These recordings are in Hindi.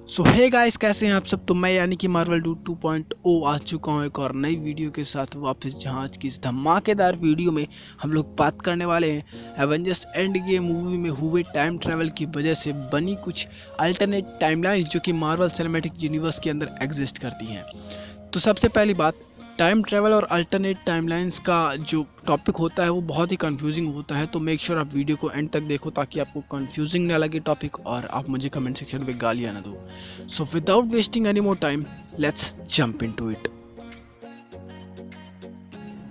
सो हे गाइस, कैसे हैं आप सब। तो मैं यानी कि मार्वल डूड 2.0 आ चुका हूँ एक और नई वीडियो के साथ वापस, जहाँ आज की इस धमाकेदार वीडियो में हम लोग बात करने वाले हैं एवेंजर्स एंड गेम मूवी में हुए टाइम ट्रैवल की वजह से बनी कुछ अल्टरनेट टाइमलाइन जो कि मार्वल सिनेमैटिक यूनिवर्स के अंदर एग्जिस्ट करती हैं। तो सबसे पहली बात, टाइम ट्रैवल और अल्टरनेट टाइमलाइंस का जो टॉपिक होता है वो बहुत ही कंफ्यूजिंग होता है। तो मेक श्योर आप वीडियो को एंड तक देखो ताकि आपको कंफ्यूजिंग ना लगे टॉपिक और आप मुझे कमेंट सेक्शन में गालियाँ ना दो। So without wasting any more time, let's jump into it.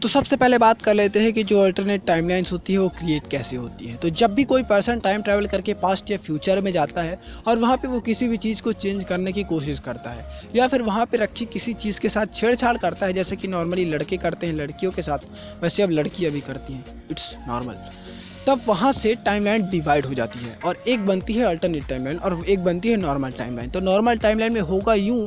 तो सबसे पहले बात कर लेते हैं कि जो अल्टरनेट टाइमलाइंस होती है वो क्रिएट कैसे होती है। तो जब भी कोई पर्सन टाइम ट्रैवल करके पास्ट या फ्यूचर में जाता है और वहाँ पे वो किसी भी चीज़ को चेंज करने की कोशिश करता है या फिर वहाँ पे रखी किसी चीज़ के साथ छेड़छाड़ करता है, जैसे कि नॉर्मली लड़के करते हैं लड़कियों के साथ, वैसे अब लड़कियाँ भी करती हैं, इट्स नॉर्मल। तब वहाँ से टाइमलाइन डिवाइड हो जाती है और एक बनती है अल्टरनेट टाइमलाइन और एक बनती है नॉर्मल टाइमलाइन। तो नॉर्मल टाइमलाइन में होगा यूँ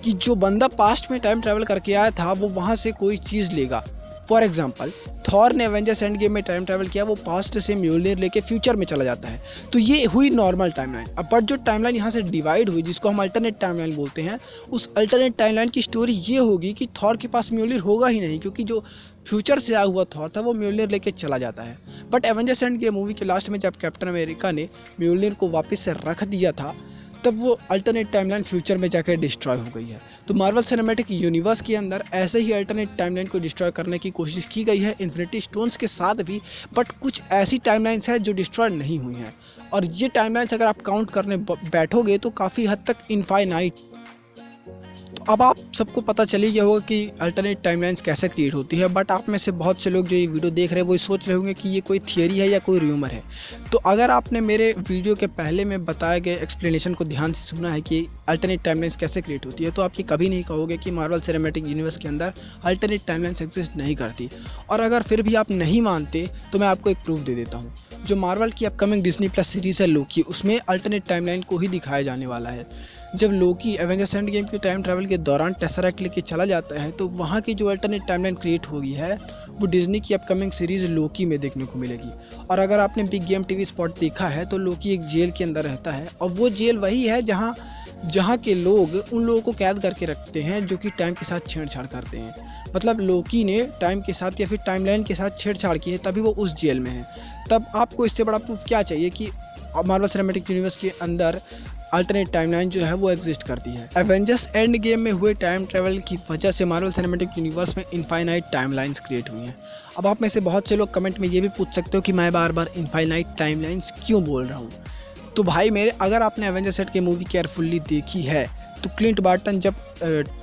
कि जो बंदा पास्ट में टाइम ट्रैवल करके आया था वो वहाँ से कोई चीज़ लेगा। फॉर एग्जाम्पल, थॉर ने एवेंजर्स एंड गेम में टाइम ट्रैवल किया, वो पास्ट से म्योलनिर लेके फ्यूचर में चला जाता है। तो ये हुई नॉर्मल टाइमलाइन। अब बट जो टाइमलाइन यहाँ से डिवाइड हुई जिसको हम अल्टरनेट टाइमलाइन बोलते हैं, उस अल्टरनेट टाइमलाइन की स्टोरी ये होगी कि थॉर के पास म्योलनिर होगा ही नहीं, क्योंकि जो फ्यूचर से आया हुआ थॉर था वो म्योलनिर लेके चला जाता है। But Avengers end game movie के लास्ट में जब कैप्टन अमेरिका ने म्योलनिर को वापस से रख दिया था, तब वो अल्टरनेट टाइमलाइन फ्यूचर में जाकर डिस्ट्रॉय हो गई है। तो मार्वल सिनेमैटिक यूनिवर्स के अंदर ऐसे ही अल्टरनेट टाइमलाइन को डिस्ट्रॉय करने की कोशिश की गई है इन्फिनिटी स्टोन्स के साथ भी, बट कुछ ऐसी टाइमलाइंस है जो डिस्ट्रॉय नहीं हुई हैं। और ये टाइमलाइंस अगर आप काउंट करने बैठोगे तो काफ़ी हद तक इनफाइनाइट। तो अब आप सबको पता चल ही गया होगा कि अल्टरनेट टाइमलाइंस कैसे क्रिएट होती है। बट आप में से बहुत से लोग जो ये वीडियो देख रहे हैं वो सोच रहे होंगे कि ये कोई थियरी है या कोई र्यूमर है। तो अगर आपने मेरे वीडियो के पहले में बताए गए एक्सप्लेनेशन को ध्यान से सुना है कि अल्टरनेट टाइमलाइंस कैसे क्रिएट होती है, तो आप ये कभी नहीं कहोगे कि मार्वल सिनेमैटिक यूनिवर्स के अंदर अल्टरनेट टाइमलाइंस एग्जिस्ट नहीं करती। और अगर फिर भी आप नहीं मानते तो मैं आपको एक प्रूफ दे देता हूँ। जो मार्वल की अपकमिंग डिज्नी प्लस सीरीज़ है लोकी, उसमें अल्टरनेट टाइमलाइन को ही दिखाया जाने वाला है। जब लोकी एवेंजर्स एंड गेम के टाइम ट्रैवल के दौरान टेसरैक्ट लेके चला जाता है, तो वहाँ की जो अल्टरनेट टाइमलाइन क्रिएट होगी है वो डिज्नी की अपकमिंग सीरीज़ लोकी में देखने को मिलेगी। और अगर आपने बिग गेम टीवी स्पॉट देखा है तो लोकी एक जेल के अंदर रहता है, और वो जेल वही है जहाँ के लोग उन लोगों को कैद करके रखते हैं जो कि टाइम के साथ छेड़छाड़ करते हैं। मतलब लोकी ने टाइम के साथ या फिर टाइमलाइन के साथ छेड़छाड़ की है, तभी वो उस जेल में है। तब आपको इससे बड़ा प्रूफ क्या चाहिए कि मार्वल सिनेमैटिक यूनिवर्स के अंदर अल्टरनेट टाइमलाइन जो है वो एग्जिस्ट करती है। एवेंजर्स एंड गेम में हुए टाइम ट्रैवल की वजह से मार्वल सिनेमैटिक यूनिवर्स में इनफाइनाइट टाइमलाइंस क्रिएट हुई हैं। अब आप में से बहुत से लोग कमेंट में ये भी पूछ सकते हो कि मैं बार बार इनफाइनाइट टाइमलाइंस क्यों बोल रहा हूँ। तो भाई मेरे, अगर आपने Avengers end game movie carefully देखी है तो क्लिंट बार्टन जब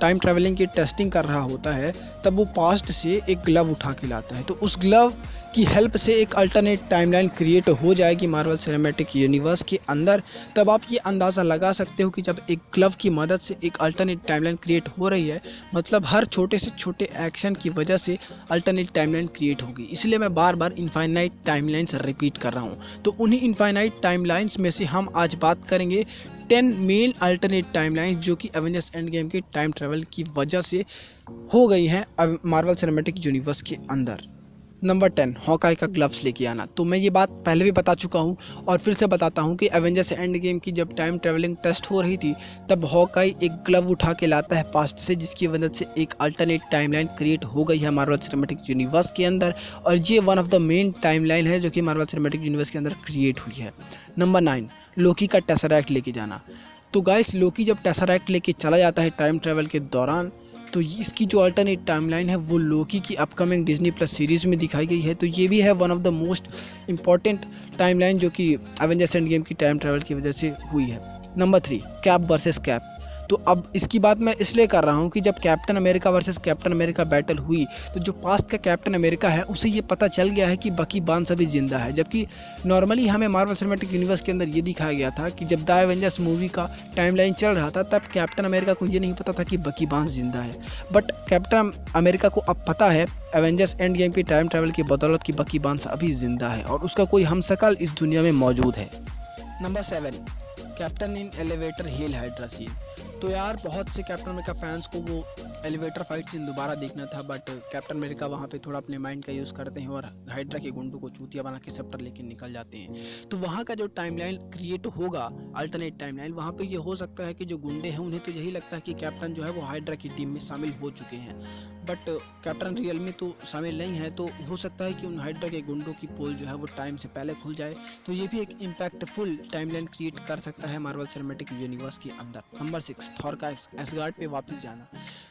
टाइम ट्रैवलिंग की टेस्टिंग कर रहा होता है तब वो पास्ट से एक ग्लव उठा के लाता है। तो उस ग्लव की हेल्प से एक अल्टरनेट टाइमलाइन क्रिएट हो जाएगी मार्वल सिनेमैटिक यूनिवर्स के अंदर। तब आप ये अंदाज़ा लगा सकते हो कि जब एक ग्लव की मदद से एक अल्टरनेट टाइमलाइन क्रिएट हो रही है, मतलब हर छोटे से छोटे एक्शन की वजह से अल्टरनेट टाइमलाइन क्रिएट होगी। इसलिए मैं बार बार इनफाइनाइट टाइमलाइंस रिपीट कर रहा हूँ। तो उन्हीं इनफाइनाइट टाइमलाइंस में से हम आज बात करेंगे 10 मेन अल्टरनेट टाइमलाइंस जो कि एवेंजर्स एंड गेम के टाइम ट्रैवल की वजह से हो गई हैं मार्वल सिनेमैटिक यूनिवर्स के अंदर। नंबर 10, हॉकाई का ग्लव्स लेके आना। तो मैं ये बात पहले भी बता चुका हूँ और फिर से बताता हूँ कि एवेंजर्स एंड गेम की जब टाइम ट्रैवलिंग टेस्ट हो रही थी तब हॉकाई एक ग्लव उठा के लाता है पास्ट से, जिसकी वजह से एक अल्टरनेट टाइमलाइन क्रिएट हो गई है मार्वल सिनेमैटिक यूनिवर्स के अंदर। और ये one of the main timeline है जो कि मार्वल सिनेमैटिक यूनिवर्स के अंदर क्रिएट हुई है। नंबर 9, लोकी का टेसरैक्ट लेके जाना। तो गाइस, लोकी जब टेसरैक्ट लेके चला जाता है टाइम ट्रैवल के दौरान, तो इसकी जो अल्टरनेट टाइमलाइन है वो लोकी की अपकमिंग डिज्नी प्लस सीरीज़ में दिखाई गई है। तो ये भी है one of the most important timeline जो कि एवेंजर्स एंड गेम की टाइम ट्रैवल की वजह से हुई है। Number 3, cap versus cap. तो अब इसकी बात मैं इसलिए कर रहा हूँ कि जब captain America versus captain America battle हुई तो जो पास्ट का कैप्टन अमेरिका है उसे ये पता चल गया है कि बकी बार्न्स अभी जिंदा है, जबकि नॉर्मली हमें मार्वल सिनेमैटिक यूनिवर्स के अंदर ये दिखाया गया था कि जब द एवेंजर्स मूवी का टाइमलाइन चल रहा था तब कैप्टन अमेरिका को ये नहीं पता था कि बकी बार्न्स जिंदा है। बट कैप्टन अमेरिका को अब पता है एवेंजर्स एंड गेम की टाइम ट्रैवल की बदौलत की बकी बार्न्स अभी जिंदा है और उसका कोई हमशक्ल इस दुनिया में मौजूद है। Number 7, captain in elevator hail Hydra scene. तो यार बहुत से कैप्टन अमेरिका फैंस को वो एलिवेटर फाइट सीन दोबारा देखना था, बट कैप्टन अमेरिका वहाँ पे थोड़ा अपने माइंड का यूज़ करते हैं और हाइड्रा के गुंडों को चूतिया बना के सेप्टर लेके निकल जाते हैं। तो वहाँ का जो टाइमलाइन क्रिएट होगा, अल्टरनेट टाइमलाइन, वहाँ पे ये हो सकता है कि जो गुंडे हैं उन्हें तो यही लगता है कि कैप्टन जो है वो हाइड्रा की टीम में शामिल हो चुके हैं, बट कैप्टन रियल में तो शामिल नहीं है। तो हो सकता है कि उन हाइड्रा के गुंडों की पोल जो है वो टाइम से पहले खुल जाए। तो ये भी एक इम्पैक्टफुल टाइमलाइन क्रिएट कर सकता है मार्वल सिनेमैटिक यूनिवर्स के अंदर। नंबर 6, थॉर का एसगार्ड पे वापस जाना।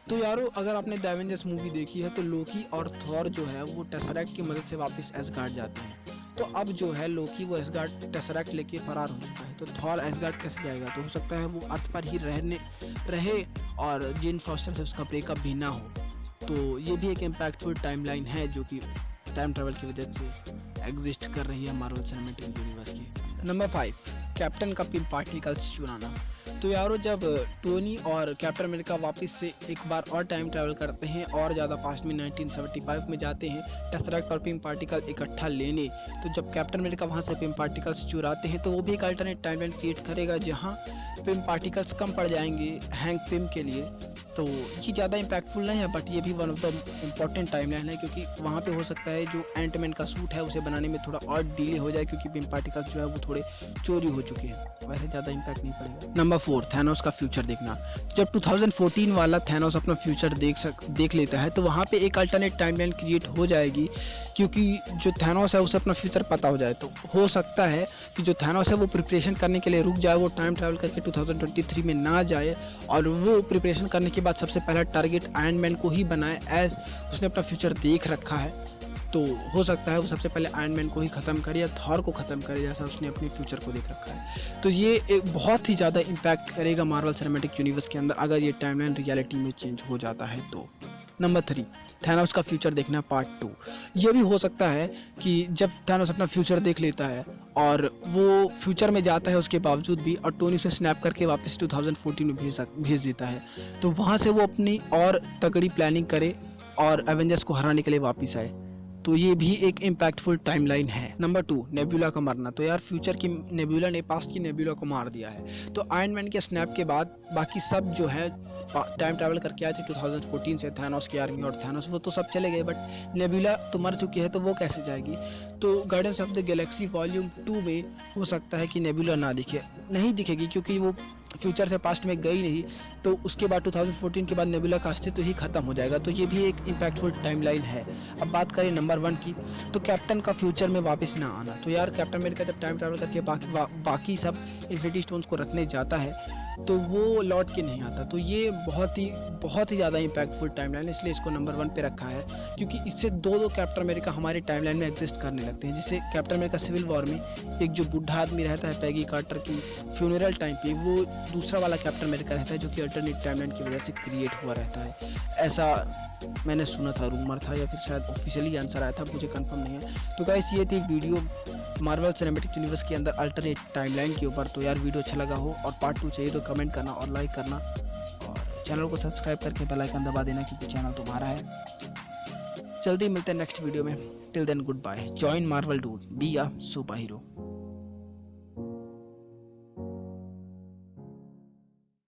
तो यारो अगर आपने द एवेंजर्स मूवी देखी है तो लोकी और थॉर जो है वो टेसरैक्ट की मदद से वापस एसगार्ड जाते हैं। तो अब जो है लोकी वो एसगार्ड टेसरैक्ट लेके फरार हो चुका है, तो थॉर एसगार्ड कैसे जाएगा? तो हो सकता है वो अर्थ पर ही रहे और जेन फॉस्टर से उसका ब्रेकअप भी ना हो। तो ये भी एक इम्पैक्टफुल टाइमलाइन है जो कि टाइम ट्रैवल की वजह से एग्जिस्ट कर रही है मार्वल सिनेमैटिक यूनिवर्स की। नंबर 5, कैप्टन का पिन पार्टिकल्स चुराना। तो यारो जब टोनी और कैप्टन अमेरिका वापस से एक बार और टाइम ट्रैवल करते हैं और ज़्यादा पास्ट में 1975 में जाते हैं टेसरैक्ट और पिन पार्टिकल इकट्ठा लेने, तो जब कैप्टन अमेरिका वहाँ से पिन पार्टिकल्स चुराते हैं तो वो भी एक अल्टरनेट टाइमलाइन क्रिएट करेगा जहाँ पिन पार्टिकल्स कम पड़ जाएंगे हैंक पिम के लिए। तो ये ज़्यादा इम्पैक्टफुल नहीं है, बट ये भी one of the important timeline है, क्योंकि वहाँ पे हो सकता है जो एंटमैन का सूट है उसे बनाने में थोड़ा और डिले हो जाए, क्योंकि पिन पार्टिकल्स जो है वो थोड़े चोरी हो चुके हैं। वैसे ज़्यादा इम्पैक्ट नहीं पड़ेगा। नंबर 4, थैनोस का फ्यूचर देखना। जब 2014 वाला थैनोस अपना फ्यूचर देख लेता है तो वहाँ पे एक अल्टरनेट टाइमलाइन क्रिएट हो जाएगी, क्योंकि जो थैनोस है उसे अपना फ्यूचर पता हो जाए। तो हो सकता है कि जो थैनोस है वो प्रिपरेशन करने के लिए रुक जाए, वो टाइम ट्रैवल करके 2023 में ना जाए और वो प्रिपरेशन करने के बाद सबसे पहला टारगेट आयरन मैन को ही बनाए, एज उसने अपना फ्यूचर देख रखा है। तो हो सकता है वो सबसे पहले आयरन मैन को ही ख़त्म करे या थॉर को ख़त्म करे, जैसा उसने अपने फ्यूचर को देख रखा है। तो ये एक बहुत ही ज़्यादा इम्पैक्ट करेगा मार्वल सिनेमैटिक यूनिवर्स के अंदर अगर ये टाइमलाइन रियलिटी में चेंज हो जाता है तो। नंबर 3, थैनोस का फ्यूचर देखना पार्ट 2। ये भी हो सकता है कि जब थैनोस अपना फ्यूचर देख लेता है और वो फ्यूचर में जाता है उसके बावजूद भी और टोनी से स्नैप करके वापस 2014 में भेज देता है, तो वहाँ से वो अपनी और तगड़ी प्लानिंग करे और एवेंजर्स को हराने के लिए वापस आए। तो ये भी एक इम्पैक्टफुल टाइमलाइन है। नंबर 2, नेबुला का मरना। तो यार फ्यूचर की नेबुला ने पास्ट की नेबुला को मार दिया है, तो आयरन मैन के स्नैप के बाद बाकी सब जो है टाइम ट्रैवल करके आए थे 2014 से, थैनोस की आर्मी और थैनोस, वो तो सब चले गए, बट नेबुला तो मर चुकी है, तो वो कैसे जाएगी? तो guardians of the Galaxy volume 2 में हो सकता है कि नेबुला नहीं दिखेगी, क्योंकि वो फ्यूचर से पास्ट में गई नहीं, तो उसके बाद 2014 के बाद नेबुला का अस्तित्व ही खत्म हो जाएगा। तो ये भी एक इम्पैक्टफुल टाइमलाइन है। अब बात करें नंबर 1 की, तो कैप्टन का फ्यूचर में वापस ना आना। तो यार कैप्टन अमेरिका जब टाइम ट्रैवल करके बाकी सब इन्फिनिटी स्टोन्स को रखने जाता है तो वो लौट के नहीं आता। तो ये बहुत ही ज़्यादा इम्पैक्टफुल टाइमलाइन है, इसलिए इसको नंबर 1 पे रखा है, क्योंकि इससे दो कैप्टन अमेरिका हमारे टाइमलाइन में एग्जिस्ट करने लगते हैं। जैसे कैप्टन अमेरिका सिविल वॉर में एक जो बूढ़ा आदमी रहता है पैगी कार्टर की फ्यूनरल टाइम पे, वो दूसरा वाला कैप्टन अमेरिका रहता है जो कि अल्टरनेट टाइमलाइन की वजह से क्रिएट हुआ रहता है। ऐसा मैंने सुना था, रूमर था या फिर शायद ऑफिशियली आंसर आया था, मुझे कंफर्म नहीं है। तो गाइस ये थी वीडियो मार्वल सिनेमैटिक यूनिवर्स के अंदर अल्टरनेट टाइमलाइन के ऊपर। तो यार वीडियो अच्छा लगा हो और पार्ट 2 चाहिए तो कमेंट करना और लाइक करना और चैनल को सब्सक्राइब करके बेल आइकन दबा देना, क्योंकि चैनल तुम्हारा है। जल्दी मिलते हैं नेक्स्ट वीडियो में। Till then good bye. Join Marvel dude, be a super hero.